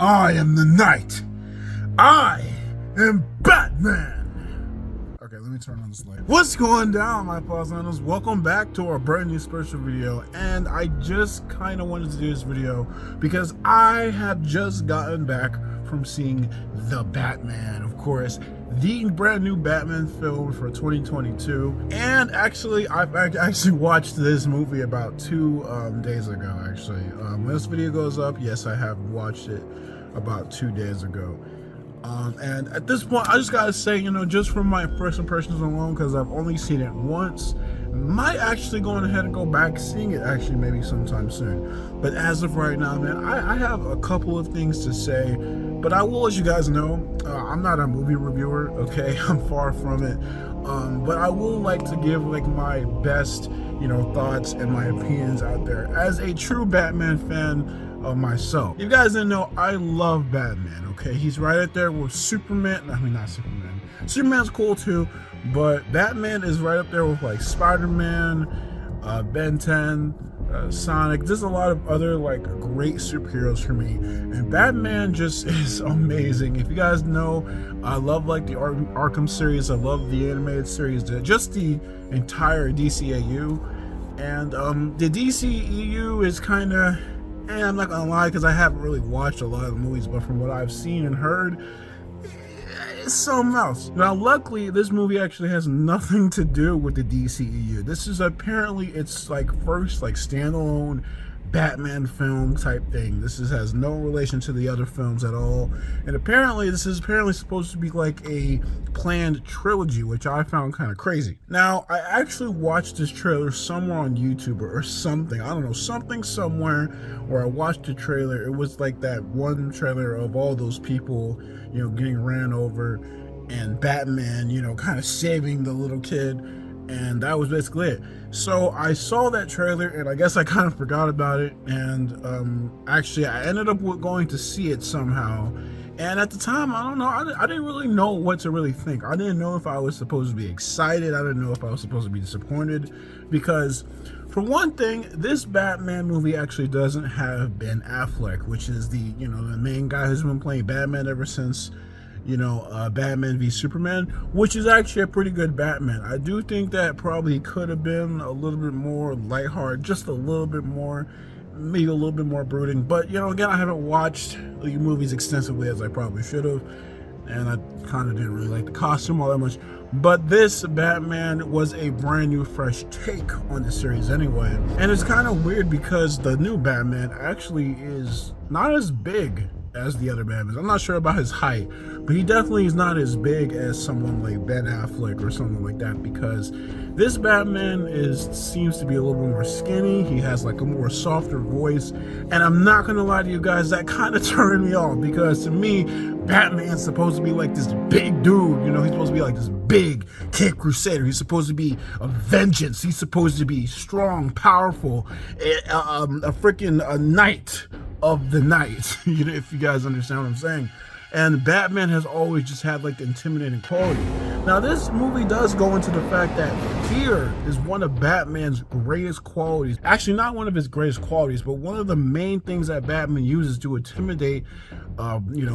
I am the Knight. I am Batman. Okay, let me turn on this light. What's going down, my Pausanitos? Welcome back to our brand new special video. And I just kind of wanted to do this video because I have just gotten back from seeing The Batman, of course, the brand new Batman film for 2022. And actually, I've actually watched this movie about 2 days ago, actually. When this video goes up, yes, I have watched it about 2 days ago. And at this point, I just gotta say, just from my first impressions alone, because I've only seen it once, might actually go ahead and go back seeing it actually maybe sometime soon. But as of right now, man, I have a couple of things to say, but I will let you guys know, I'm not a movie reviewer, okay? I'm far from it. But I will like to give like my best, thoughts and my opinions out there as a true Batman fan of myself. You guys didn't know, I love Batman, okay? He's right up there with Superman. I mean, not Superman. Superman's cool too, but Batman is right up there with like Spider-Man, Ben 10, Sonic. There's a lot of other like great superheroes for me, and Batman just is amazing. If you guys know, I love like the Arkham series. I love the animated series, just the entire DCAU, and the DCEU is kind of, I'm not gonna lie, because I haven't really watched a lot of the movies, but from what I've seen and heard, it's something else. Now, luckily, this movie actually has nothing to do with the DCEU. This is apparently its like first like standalone Batman film type thing. This has no relation to the other films at all, and apparently this is supposed to be like a planned trilogy, which I found kind of crazy. Now, I actually watched this trailer somewhere on YouTube or something, I don't know, something somewhere where I watched the trailer. It was like that one trailer of all those people getting ran over and Batman kind of saving the little kid, and that was basically it. So I saw that trailer and I guess I kind of forgot about it, and actually I ended up going to see it somehow, and at the time, I don't know, I didn't really know what to really think. I didn't know if I was supposed to be excited. I didn't know if I was supposed to be disappointed, because for one thing, this Batman movie actually doesn't have Ben Affleck, which is the the main guy who's been playing Batman ever since Batman v Superman, which is actually a pretty good Batman. I do think that probably could have been a little bit more lighthearted, just a little bit more, maybe a little bit more brooding. But again, I haven't watched the movies extensively as I probably should have, and I kind of didn't really like the costume all that much. But this Batman was a brand new, fresh take on the series anyway. And it's kind of weird because the new Batman actually is not as big as the other Batmans. I'm not sure about his height, but he definitely is not as big as someone like Ben Affleck or something like that, because this Batman seems to be a little bit more skinny. He has like a more softer voice, and I'm not gonna lie to you guys, that kind of turned me off, because to me, Batman's supposed to be like this big dude, he's supposed to be like this big kid crusader. He's supposed to be a vengeance. He's supposed to be strong, powerful, a freaking knight of the night, if you guys understand what I'm saying. And Batman has always just had like the intimidating quality. Now, this movie does go into the fact that fear is one of Batman's greatest qualities. Actually, not one of his greatest qualities, but one of the main things that Batman uses to intimidate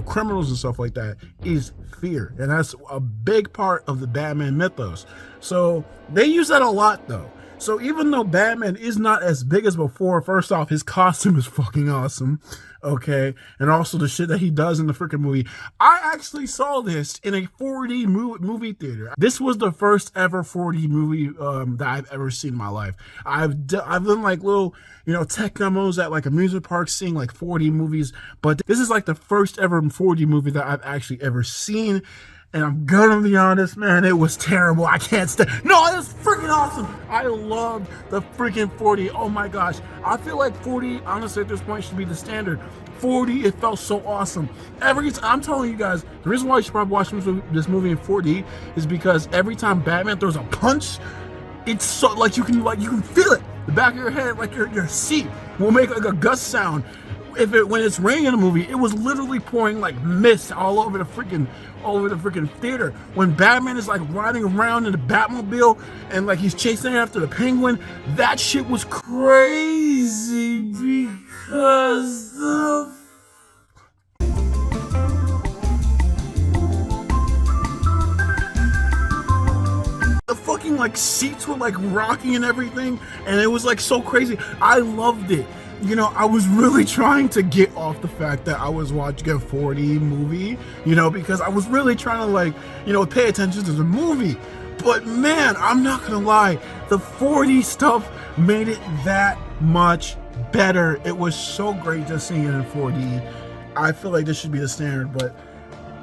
criminals and stuff like that is fear. And that's a big part of the Batman mythos. So they use that a lot though. So even though Batman is not as big as before, first off, his costume is fucking awesome, okay? And also the shit that he does in the freaking movie. I actually saw this in a 4D movie theater. This was the first ever 4D movie that I've ever seen in my life. I've done like little, tech demos at like amusement parks seeing like 4D movies, but this is like the first ever 4D movie that I've actually ever seen. And I'm gonna be honest, man, it was terrible. I can't stand. No, it was freaking awesome. I loved the freaking 4D. Oh my gosh. I feel like 4D, honestly, at this point, should be the standard. 4D, it felt so awesome. I'm telling you guys, the reason why you should probably watch this movie in 4D is because every time Batman throws a punch, it's so like you can feel it. The back of your head, like your seat will make like a gust sound. When it's raining in the movie, it was literally pouring like mist all over the freaking theater. When Batman is like riding around in the Batmobile and like he's chasing after the Penguin, that shit was crazy because of the fucking like seats were like rocking and everything, and it was like so crazy. I loved it. You know, I was really trying to get off the fact that I was watching a 4D movie, you know, because I was really trying to like, you know, pay attention to the movie. But man, I'm not gonna lie, the 4D stuff made it that much better. It was so great just seeing it in 4D. I feel like this should be the standard. But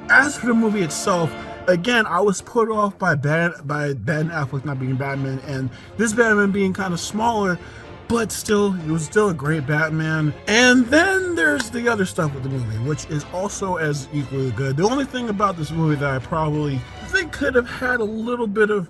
as for the movie itself, again, I was put off by Ben Affleck not being Batman, and this Batman being kind of smaller, but still, it was still a great Batman. And then there's the other stuff with the movie, which is also as equally good. The only thing about this movie that I probably think could have had a little bit of,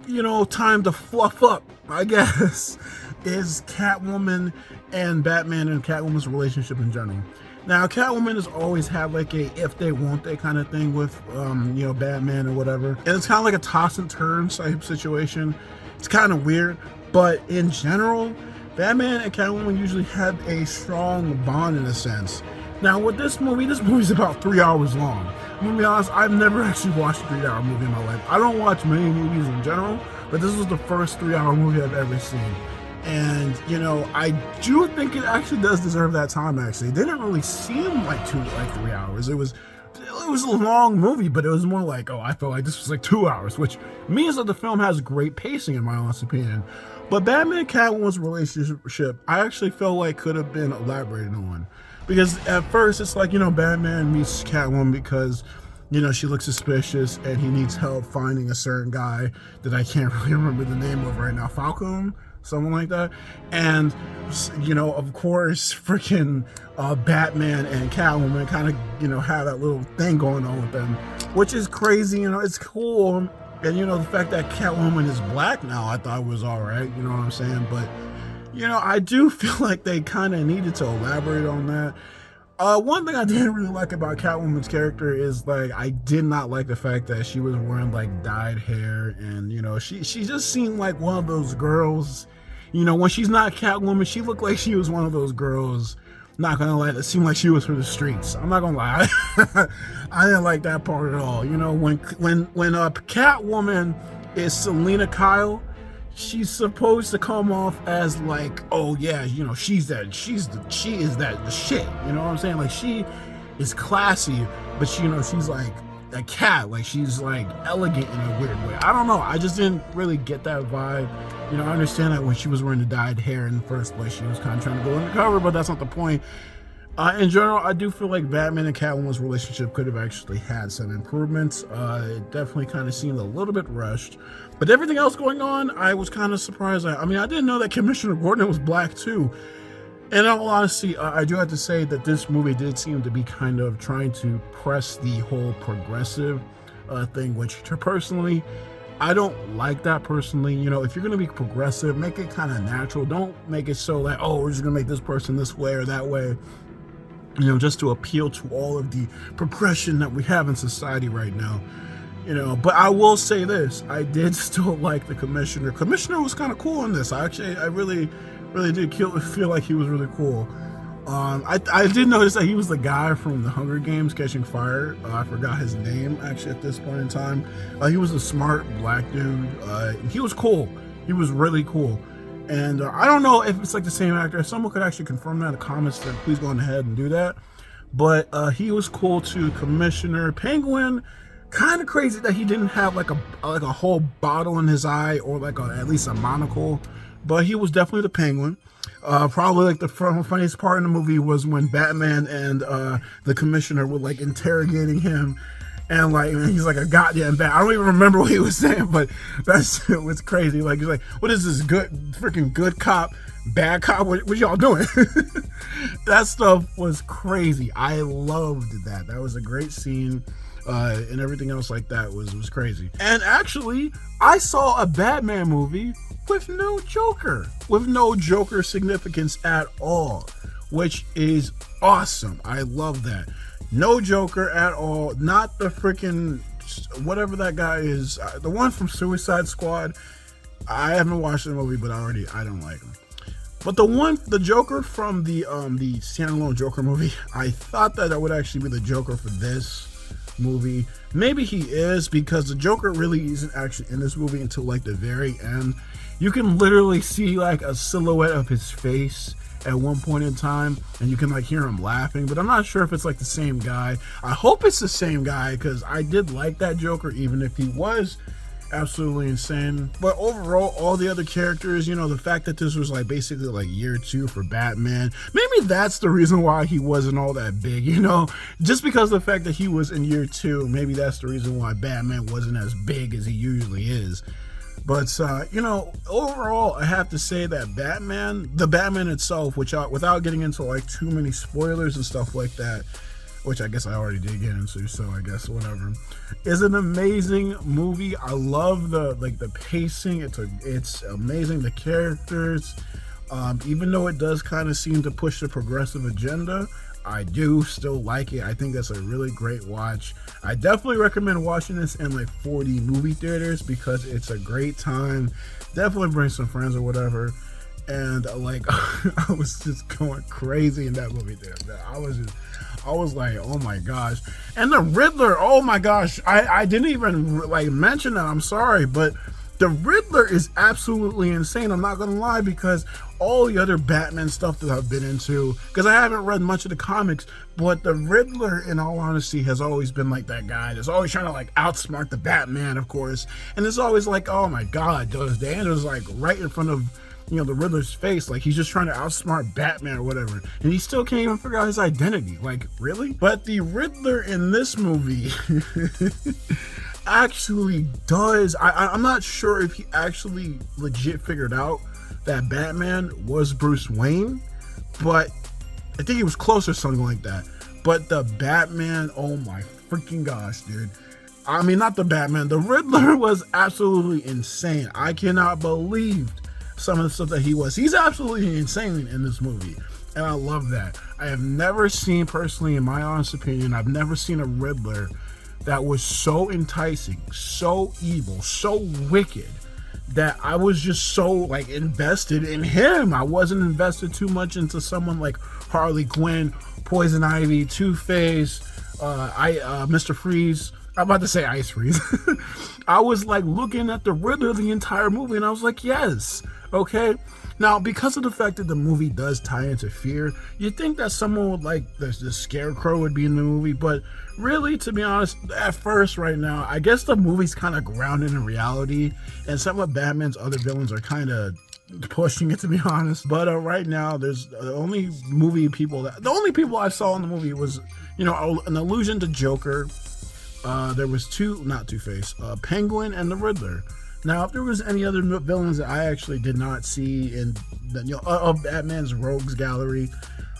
you know, time to fluff up, I guess, is Catwoman and Batman and Catwoman's relationship in general. Now, Catwoman has always had like a if they won't they kind of thing with, you know, Batman or whatever. And it's kind of like a toss and turn type situation. It's kind of weird. But in general, Batman and Catwoman usually had a strong bond in a sense. Now with this movie's about 3 hours long. I'm gonna be honest, I've never actually watched a 3-hour movie in my life. I don't watch many movies in general, but this was the first 3-hour movie I've ever seen. And, you know, I do think it actually does deserve that time, actually. It didn't really seem like 3 hours. It was a long movie, but it was more like, oh, I felt like this was like 2 hours, which means that the film has great pacing, in my honest opinion. But Batman and Catwoman's relationship, I actually felt like could have been elaborated on. Because at first, it's like, you know, Batman meets Catwoman because, you know, she looks suspicious and he needs help finding a certain guy that I can't really remember the name of right now. Falcon? Something like that. And, you know, of course, freaking Batman and Catwoman kind of, you know, have that little thing going on with them, which is crazy. You know, it's cool. And, you know, the fact that Catwoman is black now, I thought was all right. You know what I'm saying? But, you know, I do feel like they kind of needed to elaborate on that. One thing I didn't really like about Catwoman's character is, like, I did not like the fact that she was wearing, like, dyed hair. And, you know, she just seemed like one of those girls. You know, when she's not Catwoman, she looked like she was one of those girls. Not gonna lie, it seemed like she was for the streets. I'm not gonna lie. I didn't like that part at all. You know, when Catwoman is Selena Kyle, she's supposed to come off as like, oh yeah, you know, she is the shit. You know what I'm saying? Like, she is classy, but she, you know, she's like a cat. Like, she's like elegant in a weird way. I don't know. I just didn't really get that vibe. You know, I understand that when she was wearing the dyed hair in the first place, she was kind of trying to go undercover, but that's not the point. In general, I do feel like Batman and Catwoman's relationship could have actually had some improvements. It definitely kind of seemed a little bit rushed. But everything else going on, I was kind of surprised. I mean, I didn't know that Commissioner Gordon was black too. And in all honesty, I do have to say that this movie did seem to be kind of trying to press the whole progressive thing, which personally, I don't like that personally. You know, if you're going to be progressive, make it kind of natural. Don't make it so like, oh, we're just going to make this person this way or that way. You know, just to appeal to all of the progression that we have in society right now. You know, but I will say this. I did still like the Commissioner. Commissioner was kind of cool in this. I really did feel like he was really cool. I did notice that he was the guy from the Hunger Games Catching Fire. I forgot his name, actually, at this point in time. He was a smart black dude. He was cool. He was really cool. And I don't know if it's like the same actor. If someone could actually confirm that in the comments, then please go on ahead and do that. But he was cool too. Commissioner Penguin, kind of crazy that he didn't have like a whole bottle in his eye, or like at least a monocle. But he was definitely the Penguin. Probably like the funniest part in the movie was when Batman and the Commissioner were like interrogating him, and like he's like a goddamn bat. I don't even remember what he was saying, but that shit was crazy. Like, he's like, "What is this freaking good cop, bad cop? What y'all doing?" That stuff was crazy. I loved that. That was a great scene. And everything else like that was crazy. And actually, I saw a Batman movie with no Joker significance at all, which is awesome. I love that. No Joker at all. Not the freaking whatever that guy is, the one from Suicide Squad. I haven't watched the movie, but I don't like him. But the Joker from the standalone Joker movie, I thought that would actually be the Joker for this. movie. Maybe he is, because the Joker really isn't actually in this movie until like the very end. You can literally see like a silhouette of his face at one point in time, and you can like hear him laughing, but I'm not sure if it's like the same guy. I hope it's the same guy, because I did like that Joker, even if he was absolutely insane. But overall, all the other characters, you know, the fact that this was like basically like year 2 for Batman, maybe that's the reason why he wasn't all that big, you know, just because of the fact that he was in year 2, maybe that's the reason why Batman wasn't as big as he usually is. But, you know, overall, I have to say that the Batman itself, which without getting into like too many spoilers and stuff like that, which I guess I already did get into, so I guess whatever, is an amazing movie. I love the pacing. It's amazing. The characters, even though it does kind of seem to push the progressive agenda, I do still like it. I think that's a really great watch. I definitely recommend watching this in like 4D movie theaters, because it's a great time. Definitely bring some friends or whatever. And like, I was just going crazy in that movie theater. I was like, oh my gosh. And the Riddler, oh my gosh. I didn't even like mention that. I'm sorry, but the Riddler is absolutely insane. I'm not gonna lie, because all the other Batman stuff that I've been into, because I haven't read much of the comics, but the Riddler, in all honesty, has always been like that guy that's always trying to like outsmart the Batman, of course. And it's always like, oh my god, the end is like right in front of, you know, the Riddler's face, like he's just trying to outsmart Batman or whatever, and he still can't even figure out his identity. Like, really? But the Riddler in this movie actually does. I'm not sure if he actually legit figured out that Batman was Bruce Wayne, but I think he was close or something like that. But the Batman, oh my freaking gosh, dude. I mean, not the Batman, the Riddler was absolutely insane. I cannot believe some of the stuff that he was. He's absolutely insane in this movie, and I love that. I have never seen, personally, in my honest opinion, I've never seen a Riddler that was so enticing, so evil, so wicked, that I was just so like invested in him. I wasn't invested too much into someone like Harley Quinn, Poison Ivy, Two-Face, Mr. Freeze. I'm about to say Ice Freeze. I was like looking at the Riddler the entire movie, and I was like, yes, okay. Now, because of the fact that the movie does tie into fear, you'd think that someone would like the Scarecrow would be in the movie, but really, to be honest, at first right now, I guess the movie's kind of grounded in reality, and some of Batman's other villains are kind of pushing it, to be honest. But right now, there's the only people I saw in the movie was, you know, an allusion to Joker. There was Two-Face, Penguin, and the Riddler. Now, if there was any other villains that I actually did not see in the, you know, of Batman's rogues gallery,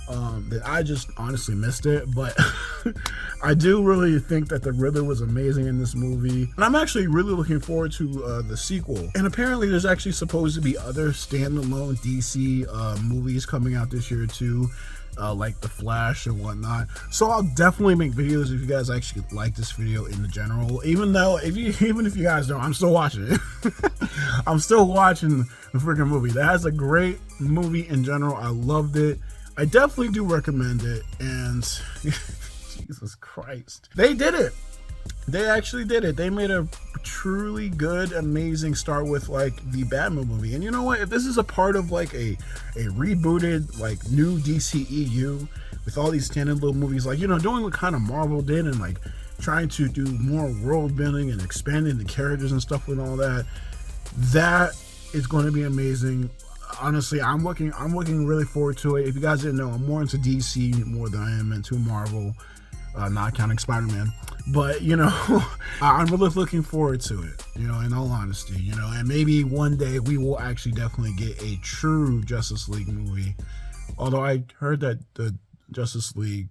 that I just honestly missed it, but I do really think that the Riddler was amazing in this movie, and I'm actually really looking forward to the sequel. And apparently there's actually supposed to be other standalone DC movies coming out this year too, like The Flash and whatnot. So I'll definitely make videos if you guys actually like this video in the general. Even if you guys don't, I'm still watching it. I'm still watching the freaking movie. That's a great movie in general. I loved it. I definitely do recommend it. And Jesus Christ, they did it. They actually did it. They made a truly good, amazing start with like the Batman movie. And you know what? If this is a part of like a rebooted like new DCEU with all these standalone movies, like, you know, doing what kind of Marvel did and like trying to do more world building and expanding the characters and stuff and all that, that is going to be amazing. Honestly, I'm looking really forward to it. If you guys didn't know, I'm more into DC more than I am into Marvel, not counting Spider-Man. But, you know, I'm really looking forward to it, you know, in all honesty, you know, and maybe one day we will actually definitely get a true Justice League movie. Although I heard that the Justice League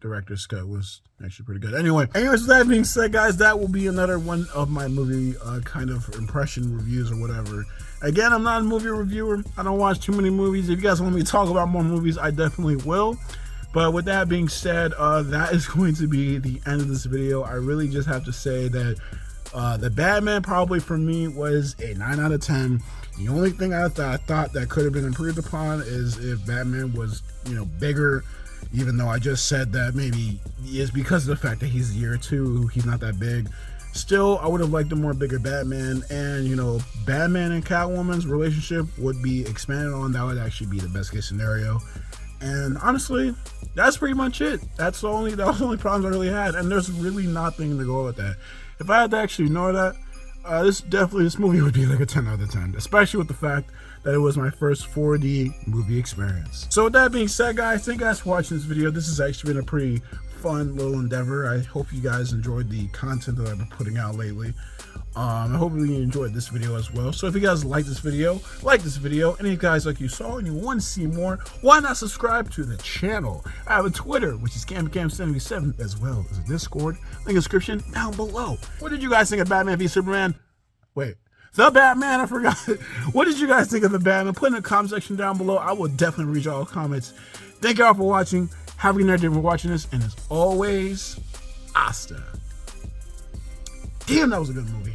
director's cut was actually pretty good. Anyways, with that being said, guys, that will be another one of my movie kind of impression reviews or whatever. Again, I'm not a movie reviewer. I don't watch too many movies. If you guys want me to talk about more movies, I definitely will. But with that being said, that is going to be the end of this video. I really just have to say that the Batman probably for me was a 9 out of 10. The only thing I thought that could have been improved upon is if Batman was, you know, bigger even though I just said that maybe it's because of the fact that he's year 2, he's not that big. Still, I would have liked a more bigger Batman, and you know, Batman and Catwoman's relationship would be expanded on. That would actually be the best case scenario. And honestly, that's pretty much it. That was the only problems I really had, and there's really nothing to go with that. If I had to actually ignore that, this movie would be like a 10 out of 10, especially with the fact that it was my first 4D movie experience. So with that being said, guys, thank you guys for watching this video. This has actually been a pretty fun little endeavor. I hope you guys enjoyed the content that I've been putting out lately. I hope you enjoyed this video as well. So if you guys like this video, and if you guys like you saw and you want to see more, why not subscribe to the channel? I have a Twitter, which is KamyKam77, as well as a Discord. Link in the description down below. What did you guys think of Batman v Superman? Wait, the Batman, I forgot. What did you guys think of the Batman? Put in the comment section down below. I will definitely read all the comments. Thank y'all for watching. Have a good night for watching this. And as always, Asta. Damn, that was a good movie.